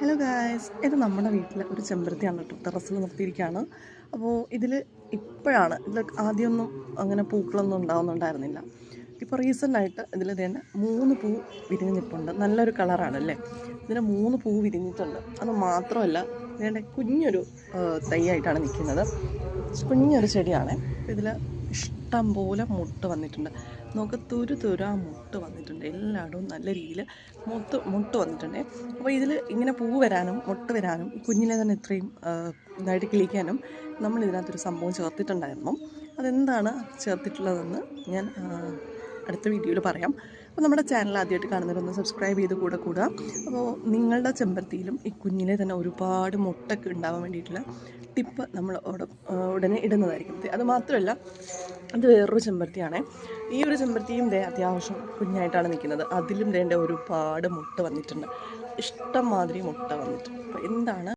Hello guys, ഇത് നമ്മുടെ വീട്ടിലെ ഒരു ചെമ്പരത്തിയാണ് കേട്ടോ, ടെറസിൽ നിർത്തിയിരിക്കുകയാണ്. അപ്പോൾ ഇതിൽ ഇപ്പോഴാണ് ഇതിൽ ആദ്യമൊന്നും അങ്ങനെ പൂക്കളൊന്നും ഉണ്ടാകുന്നുണ്ടായിരുന്നില്ല. ഇപ്പോൾ റീസെൻ്റായിട്ട് ഇതിൽ തന്നെ 3 പൂ വിരിഞ്ഞ് നിൽപ്പുണ്ട്. നല്ലൊരു കളറാണല്ലേ. ഇതിന് 3 പൂ വിരിഞ്ഞിട്ടുണ്ട്. അത് മാത്രമല്ല ഇതിൻ്റെ കുഞ്ഞൊരു തൈയായിട്ടാണ് നിൽക്കുന്നത്. കുഞ്ഞൊരു ചെടിയാണ്. ഇതിൽ ഇഷ്ടം പോലെ മുട്ട് വന്നിട്ടുണ്ട്. നമുക്ക് തുരു ആ മുട്ട് വന്നിട്ടുണ്ട്. എല്ലായിടവും നല്ല രീതിയിൽ മുട്ട് വന്നിട്ടുണ്ട്. അപ്പോൾ ഇതിൽ ഇങ്ങനെ പൂ വരാനും മുട്ട് വരാനും കുഞ്ഞിനെ തന്നെ ഇത്രയും ഇതായിട്ട് കിളിക്കാനും നമ്മൾ ഇതിനകത്തൊരു സംഭവം ചേർത്തിട്ടുണ്ടായിരുന്നു. അതെന്താണ് ചേർത്തിട്ടുള്ളതെന്ന് ഞാൻ അടുത്ത വീഡിയോയിൽ പറയാം. അപ്പോൾ നമ്മുടെ ചാനൽ ആദ്യമായിട്ട് കാണുന്നവരൊന്ന് സബ്സ്ക്രൈബ് ചെയ്ത് കൂടുക. അപ്പോൾ നിങ്ങളുടെ ചെമ്പരത്തിയിലും ഈ കുഞ്ഞിനെ തന്നെ ഒരുപാട് മുട്ടൊക്കെ ഉണ്ടാവാൻ വേണ്ടിയിട്ടുള്ള ടിപ്പ് നമ്മൾ ഉടനെ ഇടുന്നതായിരിക്കും. അത് മാത്രമല്ല, അത് വേറൊരു ചെമ്പരത്തിയാണ്. ഈ ഒരു ചെമ്പരത്തിയും അത്യാവശ്യം കുഞ്ഞായിട്ടാണ് നിൽക്കുന്നത്. അതിലും ഒരുപാട് മുട്ട വന്നിട്ടുണ്ട്. ഇഷ്ടം മാതിരി മുട്ട വന്നിട്ടുണ്ട്. അപ്പോൾ എന്താണ്